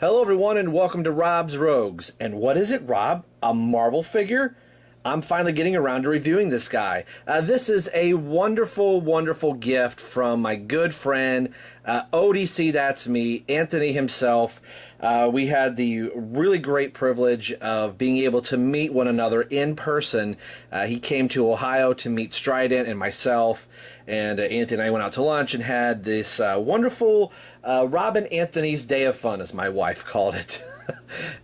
Hello, everyone, and welcome to Rob's Rogues. And what is it, Rob? A Marvel figure? I'm finally getting around to reviewing this guy. This is a wonderful, wonderful gift from my good friend, ODC, that's me, Anthony himself. We had the really great privilege of being able to meet one another in person. He came to Ohio to meet Strident and myself, and Anthony and I went out to lunch and had this wonderful Robin Anthony's Day of Fun, as my wife called it.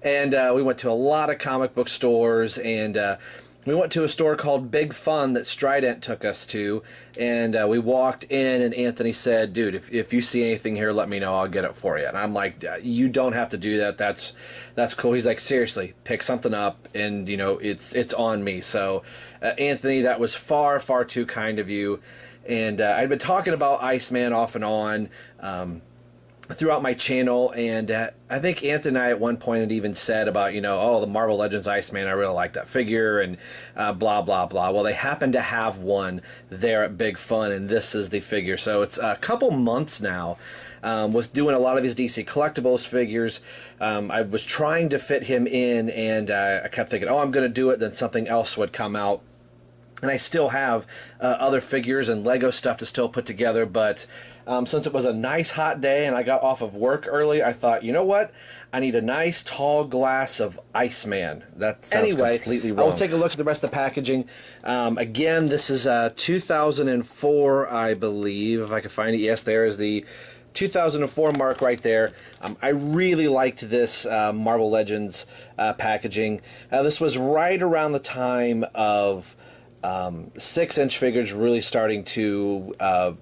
And we went to a lot of comic book stores, and we went to a store called Big Fun that Strident took us to, and we walked in, and Anthony said, dude, if you see anything here, let me know, I'll get it for you. And I'm like, you don't have to do that, that's cool. He's like, seriously, pick something up, and, you know, it's on me. So, Anthony, that was far, far too kind of you. And I'd been talking about Iceman off and on, throughout my channel, and I think Anthony and I at one point had even said about, you know, oh, the Marvel Legends Iceman, I really like that figure, and blah, blah, blah. Well, they happen to have one there at Big Fun, and this is the figure. So it's a couple months now with doing a lot of these DC Collectibles figures. I was trying to fit him in, and I kept thinking, oh, I'm going to do it, then something else would come out. And I still have other figures and Lego stuff to still put together, but since it was a nice hot day and I got off of work early, I thought, you know what? I need a nice tall glass of Iceman. That sounds completely wrong. I will take a look at the rest of the packaging. Again, this is 2004, I believe, if I can find it. Yes, there is the 2004 mark right there. I really liked this Marvel Legends packaging. This was right around the time of 6-inch figures really starting to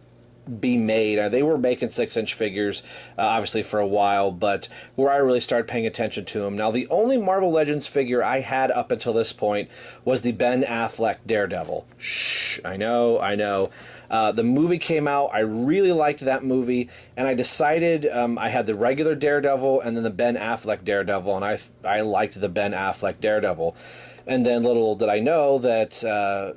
be made. They were making 6-inch figures obviously for a while, but where I really started paying attention to them. Now, the only Marvel Legends figure I had up until this point was the Ben Affleck Daredevil. Shh, I know. The movie came out. I really liked that movie, and I decided I had the regular Daredevil and then the Ben Affleck Daredevil, and I liked the Ben Affleck Daredevil. And then little did I know that,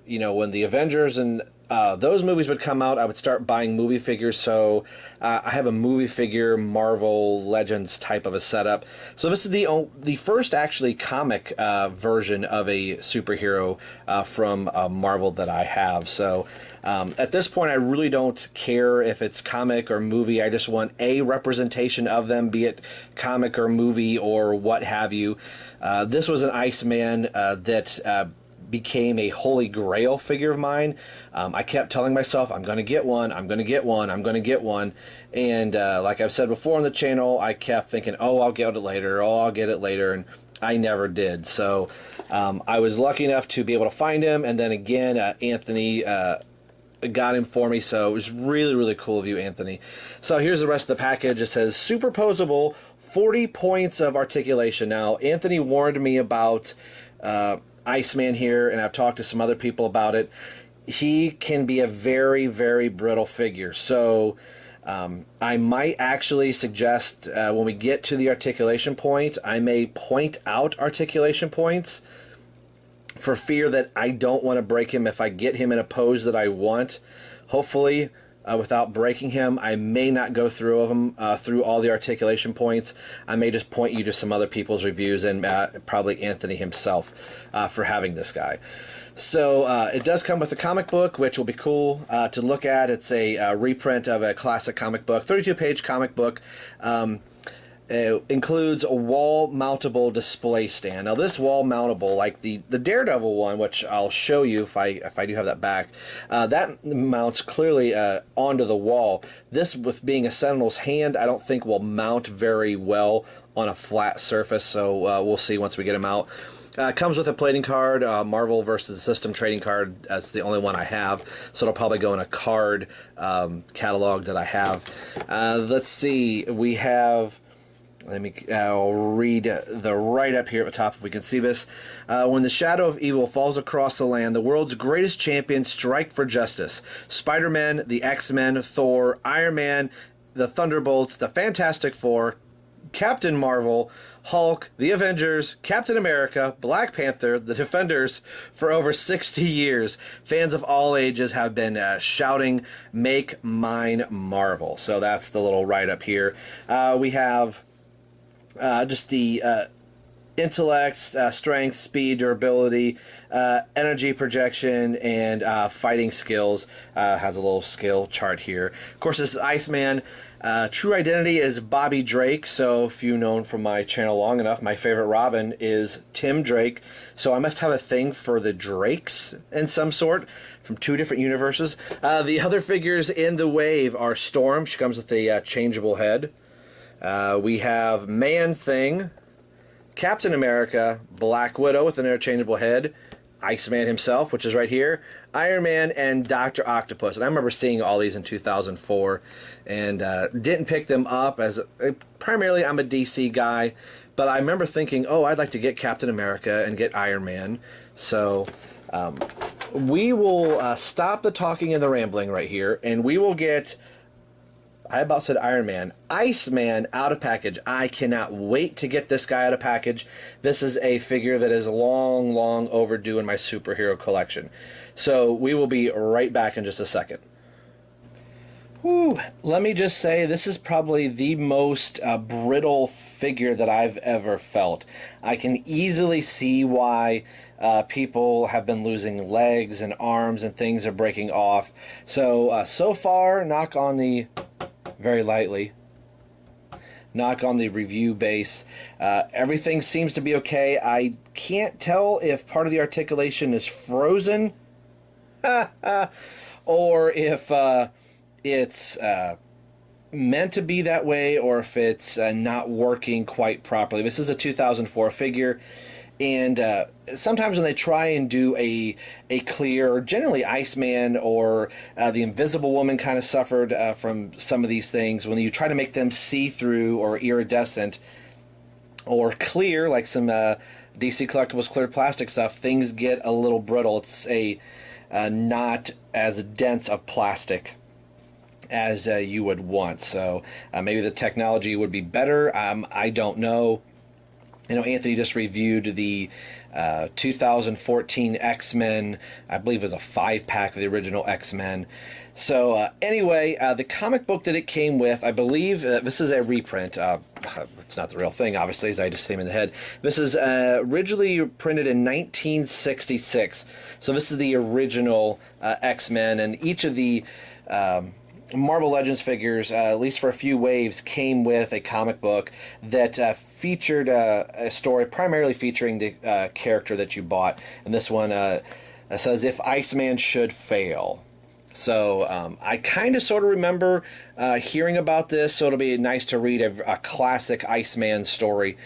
you know, when the Avengers and those movies would come out, I would start buying movie figures. So I have a movie figure Marvel Legends type of a setup. So this is the first actually comic version of a superhero from Marvel that I have. So at this point, I really don't care if it's comic or movie. I just want a representation of them, be it comic or movie or what have you. This was an Iceman that became a holy grail figure of mine. I kept telling myself, I'm going to get one, I'm going to get one, I'm going to get one. And like I've said before on the channel, I kept thinking, oh, I'll get it later, oh, I'll get it later, and I never did. So I was lucky enough to be able to find him, and then again, Anthony got him for me, so it was really, really cool of you, Anthony. So here's the rest of the package. It says, superposable, 40 points of articulation. Now, Anthony warned me about Iceman here, and I've talked to some other people about it. He can be a very, very brittle figure, so I might actually suggest when we get to the articulation point, I may point out articulation points for fear that I don't want to break him if I get him in a pose that I want. Hopefully, without breaking him, I may not go through all the articulation points. I may just point you to some other people's reviews, and probably Anthony himself for having this guy. So it does come with a comic book, which will be cool to look at. It's a reprint of a classic comic book, 32-page comic book. It includes a wall-mountable display stand. Now, this wall-mountable, like the Daredevil one, which I'll show you if I do have that back, that mounts clearly onto the wall. This, with being a Sentinel's hand, I don't think will mount very well on a flat surface, so we'll see once we get him out. Comes with a trading card, Marvel vs. System trading card. That's the only one I have, so it'll probably go in a card catalog that I have. Let's see, we have... I'll read the write-up here at the top if we can see this. When the shadow of evil falls across the land, the world's greatest champions strike for justice. Spider-Man, the X-Men, Thor, Iron Man, the Thunderbolts, the Fantastic Four, Captain Marvel, Hulk, the Avengers, Captain America, Black Panther, the Defenders. For over 60 years, fans of all ages have been shouting, "Make mine Marvel." So that's the little write-up here. We have Just the intellect, strength, speed, durability, energy projection, and fighting skills. Has a little skill chart here. Of course, this is Iceman. True identity is Bobby Drake, so if you've known from my channel long enough, my favorite Robin is Tim Drake, so I must have a thing for the Drakes in some sort, from 2 different universes. The other figures in the wave are Storm. She comes with a changeable head. We have Man-Thing, Captain America, Black Widow with an interchangeable head, Iceman himself, which is right here, Iron Man, and Dr. Octopus. And I remember seeing all these in 2004 and didn't pick them up as primarily I'm a DC guy, but I remember thinking, oh, I'd like to get Captain America and get Iron Man. So we will stop the talking and the rambling right here, and we will get, I about said Iron Man, Iceman out of package. I cannot wait to get this guy out of package. This is a figure that is long, long overdue in my superhero collection. So we will be right back in just a second. Whew, let me just say, this is probably the most brittle figure that I've ever felt. I can easily see why people have been losing legs and arms and things are breaking off. So, so far, knock on the... very lightly. Knock on the review base. Everything seems to be okay. I can't tell if part of the articulation is frozen or if it's meant to be that way, or if it's not working quite properly. This is a 2004 figure. And sometimes when they try and do a clear, generally Iceman or the Invisible Woman kind of suffered from some of these things. When you try to make them see-through or iridescent or clear, like some DC Collectibles clear plastic stuff, things get a little brittle. It's a not as dense of plastic as you would want. So maybe the technology would be better. I don't know. You know, Anthony just reviewed the 2014 X-Men. I believe it was a 5-pack of the original X-Men. So anyway, the comic book that it came with, I believe this is a reprint. It's not the real thing, obviously, as I just hit him in the head. This is originally printed in 1966. So this is the original X-Men, and each of the Marvel Legends figures, at least for a few waves, came with a comic book that featured a story primarily featuring the character that you bought. And this one says, "If Iceman should fail." So I kind of sort of remember hearing about this, so it'll be nice to read a classic Iceman story.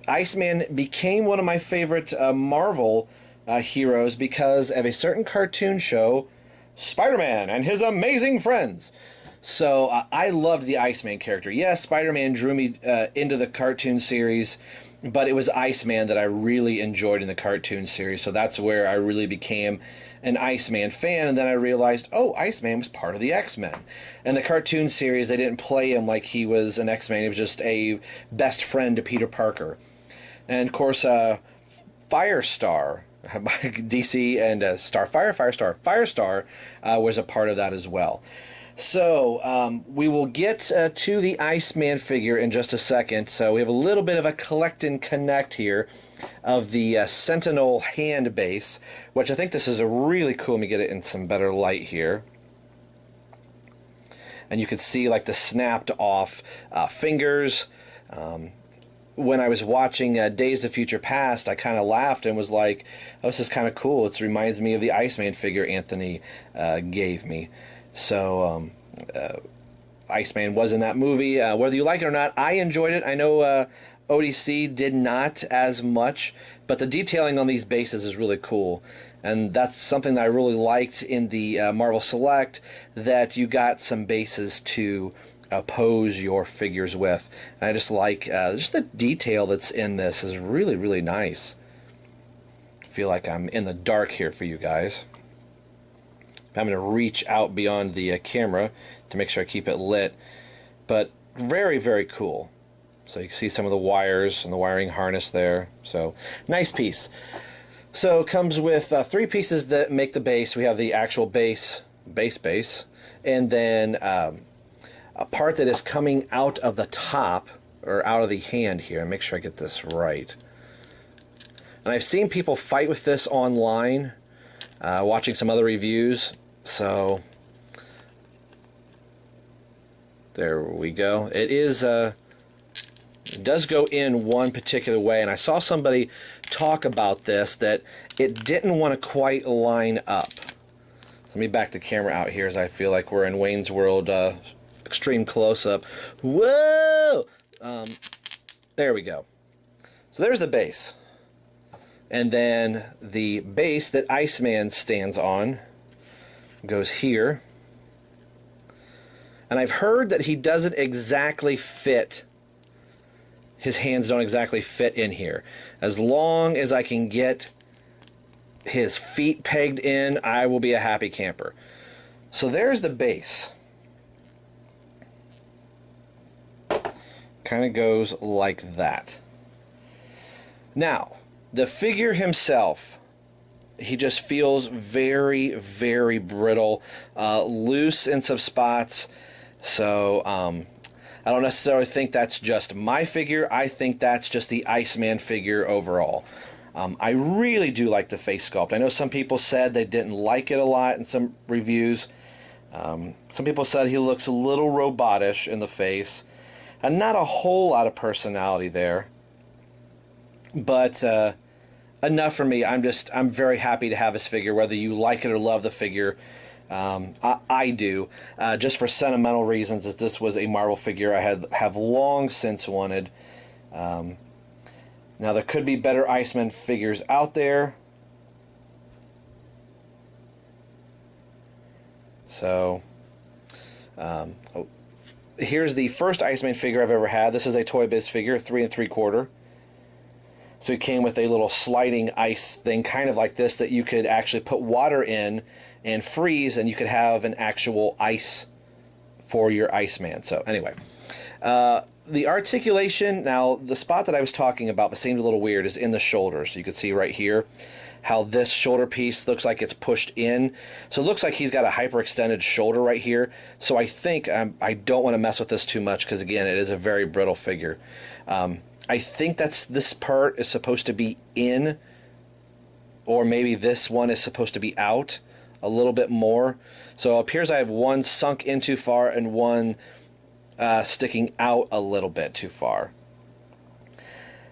Iceman became one of my favorite Marvel heroes because of a certain cartoon show, Spider-Man and His Amazing Friends. So I loved the Iceman character. Yes, Spider-Man drew me into the cartoon series, but it was Iceman that I really enjoyed in the cartoon series. So that's where I really became an Iceman fan. And then I realized, oh, Iceman was part of the X-Men. And the cartoon series, they didn't play him like he was an X-Men. He was just a best friend to Peter Parker. And of course, Firestar, DC and Firestar was a part of that as well. So we will get to the Iceman figure in just a second. So we have a little bit of a collect and connect here of the Sentinel hand base, which I think this is a really cool. Let me get it in some better light here. And you can see like the snapped off fingers. When I was watching Days of Future Past, I kind of laughed and was like, oh, this is kind of cool. It reminds me of the Iceman figure Anthony gave me. So Iceman was in that movie. Whether you like it or not, I enjoyed it. I know ODC did not as much, but the detailing on these bases is really cool. And that's something that I really liked in the Marvel Select, that you got some bases to pose your figures with. And I just like just the detail that's in this is really, really nice. I feel like I'm in the dark here for you guys. I'm going to reach out beyond the camera to make sure I keep it lit. But very, very cool. So you can see some of the wires and the wiring harness there. So nice piece. So it comes with 3 pieces that make the base. We have the actual base, and then a part that is coming out of the top, or out of the hand here. Make sure I get this right. And I've seen people fight with this online, watching some other reviews. So there we go. It is it does go in one particular way, and I saw somebody talk about this, that it didn't want to quite line up. Let me back the camera out here, as I feel like we're in Wayne's World extreme close-up. Whoa! There we go. So there's the base. And then the base that Iceman stands on goes here. And I've heard that he doesn't exactly fit, his hands don't exactly fit in here. As long as I can get his feet pegged in, I will be a happy camper. So there's the base. Kind of goes like that. Now, the figure himself, he just feels very, very brittle, loose in some spots. So I don't necessarily think that's just my figure. I think that's just the Iceman figure overall. I really do like the face sculpt. I know some people said they didn't like it a lot in some reviews. Some people said he looks a little robotish in the face, and not a whole lot of personality there. But enough for me. I'm very happy to have his figure, whether you like it or love the figure. I do, just for sentimental reasons, that this was a Marvel figure I have long since wanted. Now, there could be better Iceman figures out there. So, here's the first Iceman figure I've ever had. This is a Toy Biz figure, 3 3/4. So it came with a little sliding ice thing, kind of like this, that you could actually put water in and freeze, and you could have an actual ice for your Iceman. So anyway, the articulation, now the spot that I was talking about that seemed a little weird is in the shoulders. You can see right here how this shoulder piece looks like it's pushed in. So it looks like he's got a hyperextended shoulder right here. So I think I don't want to mess with this too much, because again, it is a very brittle figure. I think this part is supposed to be in, or maybe this one is supposed to be out a little bit more. So it appears I have one sunk in too far and one sticking out a little bit too far.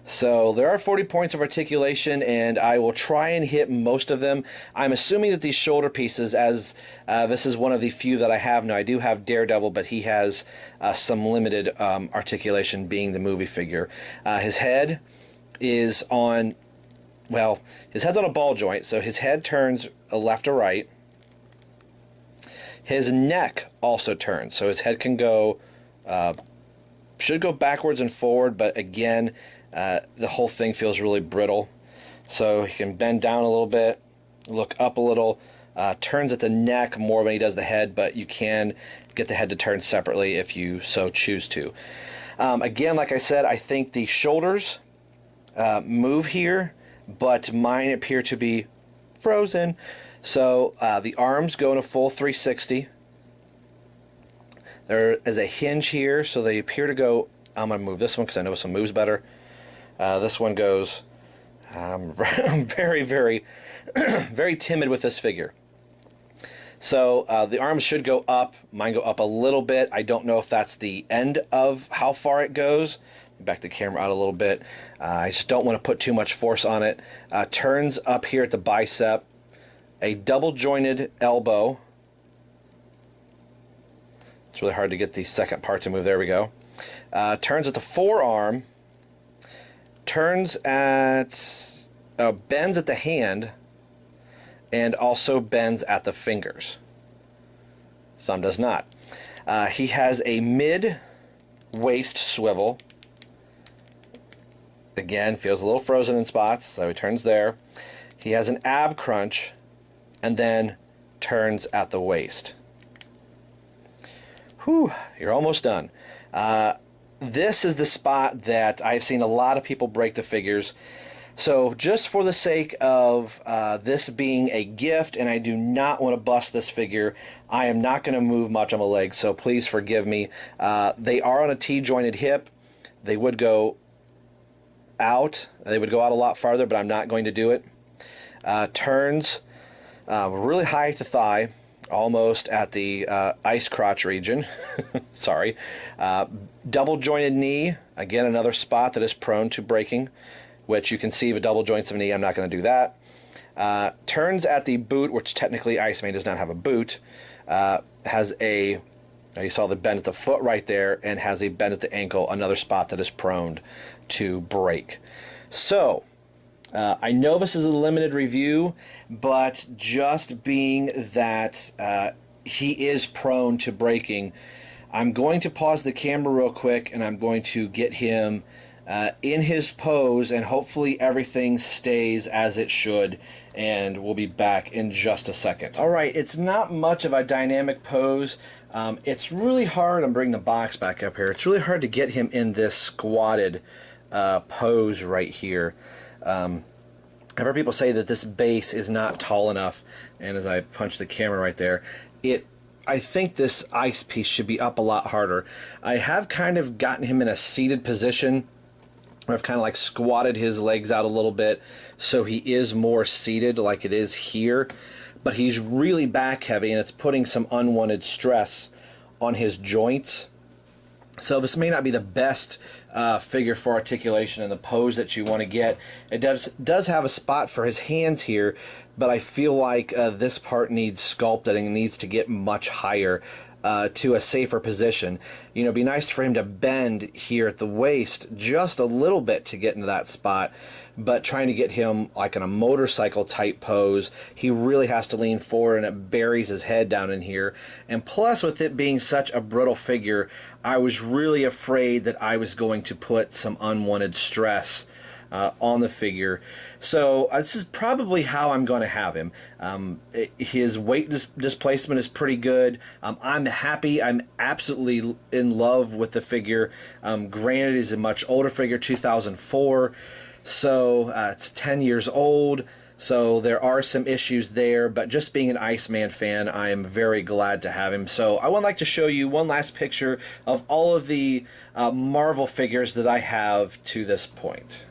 So there are 40 points of articulation, and I will try and hit most of them. I'm assuming that these shoulder pieces, as this is one of the few that I have now. I do have Daredevil, but he has some limited articulation, being the movie figure. His head is on, well, his head's on a ball joint, so his head turns left to right. His neck also turns, so his head can go, should go backwards and forward, but again, the whole thing feels really brittle. So he can bend down a little bit, look up a little, turns at the neck more than he does the head, but you can get the head to turn separately if you so choose to. Again, like I said, I think the shoulders move here, but mine appear to be frozen. So the arms go in a full 360. There is a hinge here, so they appear to go. I'm going to move this one because I know this one moves better. This one goes. I'm very, very, very timid with this figure. So the arms should go up. Mine go up a little bit. I don't know if that's the end of how far it goes. Back the camera out a little bit. I just don't want to put too much force on it. Turns up here at the bicep. A double jointed elbow. It's really hard to get the second part to move. There we go. Turns at the forearm. Turns at, bends at the hand, and also bends at the fingers. Thumb does not. He has a mid-waist swivel. Again, feels a little frozen in spots, so he turns there. He has an ab crunch, and then turns at the waist. Whew, you're almost done. This is the spot that I've seen a lot of people break the figures. So just for the sake of this being a gift, and I do not want to bust this figure, I am not going to move much on my legs, so please forgive me. They are on a T-jointed hip. They would go out. They would go out a lot farther, but I'm not going to do it. Turns really high at the thigh, almost at the ice crotch region. Sorry. Double jointed knee, again another spot that is prone to breaking, which you can see with double joints of knee. I'm not going to do that. Turns at the boot, which technically Iceman does not have a boot, has a, you saw the bend at the foot right there, and has a bend at the ankle, another spot that is prone to break. So, I know this is a limited review, but just being that he is prone to breaking, I'm going to pause the camera real quick, and I'm going to get him in his pose, and hopefully everything stays as it should, and we'll be back in just a second. All right, it's not much of a dynamic pose. It's really hard. I'm bringing the box back up here. It's really hard to get him in this squatted pose right here. I've heard people say that this base is not tall enough, and as I punch the camera right there, I think this ice piece should be up a lot harder. I have kind of gotten him in a seated position. I've kind of like squatted his legs out a little bit so he is more seated like it is here, but he's really back heavy, and it's putting some unwanted stress on his joints. So this may not be the best figure for articulation and the pose that you want to get. It does have a spot for his hands here, but I feel like this part needs sculpting and needs to get much higher to a safer position. You know, it'd be nice for him to bend here at the waist just a little bit to get into that spot, but trying to get him like in a motorcycle type pose, he really has to lean forward, and it buries his head down in here. And plus, with it being such a brittle figure, I was really afraid that I was going to put some unwanted stress on the figure. So this is probably how I'm going to have him. His weight displacement is pretty good. I'm happy. I'm absolutely in love with the figure. Granted, he's a much older figure, 2004, so it's 10 years old. So there are some issues there, but just being an Iceman fan, I am very glad to have him. So I would like to show you one last picture of all of the Marvel figures that I have to this point.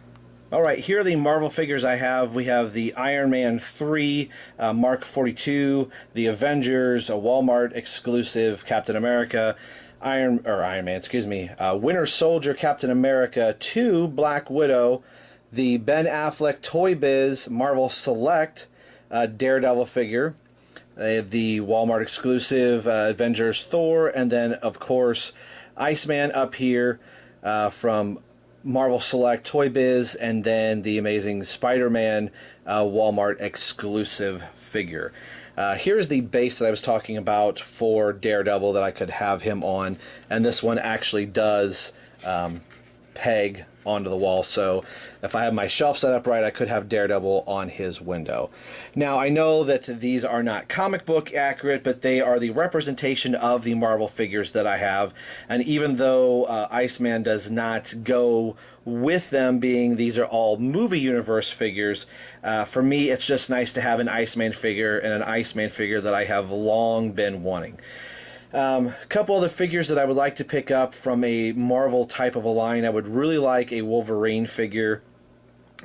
Alright, here are the Marvel figures I have. We have the Iron Man 3, Mark 42, the Avengers, a Walmart exclusive Captain America, Winter Soldier Captain America 2, Black Widow, the Ben Affleck Toy Biz Marvel Select Daredevil figure, the Walmart exclusive Avengers Thor, and then of course Iceman up here from Marvel Select Toy Biz, and then the Amazing Spider-Man Walmart exclusive figure. Here's the base that I was talking about for Daredevil that I could have him on, and this one actually does peg onto the wall, so if I have my shelf set up right, I could have Daredevil on his window. Now, I know that these are not comic book accurate, but they are the representation of the Marvel figures that I have, and even though Iceman does not go with them, being these are all movie universe figures, for me it's just nice to have an Iceman figure, and an Iceman figure that I have long been wanting. A couple other figures that I would like to pick up from a Marvel type of a line. I would really like a Wolverine figure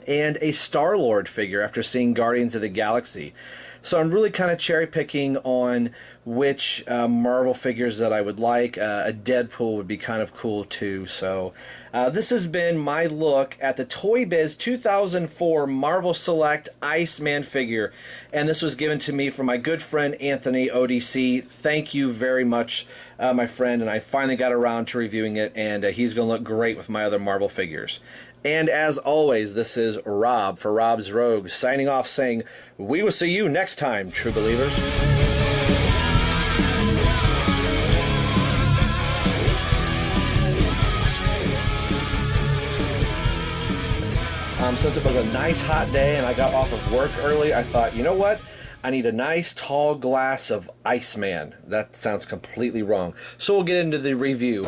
and a Star-Lord figure after seeing Guardians of the Galaxy. So I'm really kind of cherry picking on which Marvel figures that I would like. A Deadpool would be kind of cool too. So this has been my look at the Toy Biz 2004 Marvel Select Iceman figure. And this was given to me from my good friend Anthony ODC. Thank you very much, my friend. And I finally got around to reviewing it, and he's going to look great with my other Marvel figures. And as always, this is Rob for Rob's Rogues, signing off saying, we will see you next time, true believers. Since it was a nice hot day and I got off of work early, I thought, you know what? I need a nice tall glass of Iceman. That sounds completely wrong. So we'll get into the review.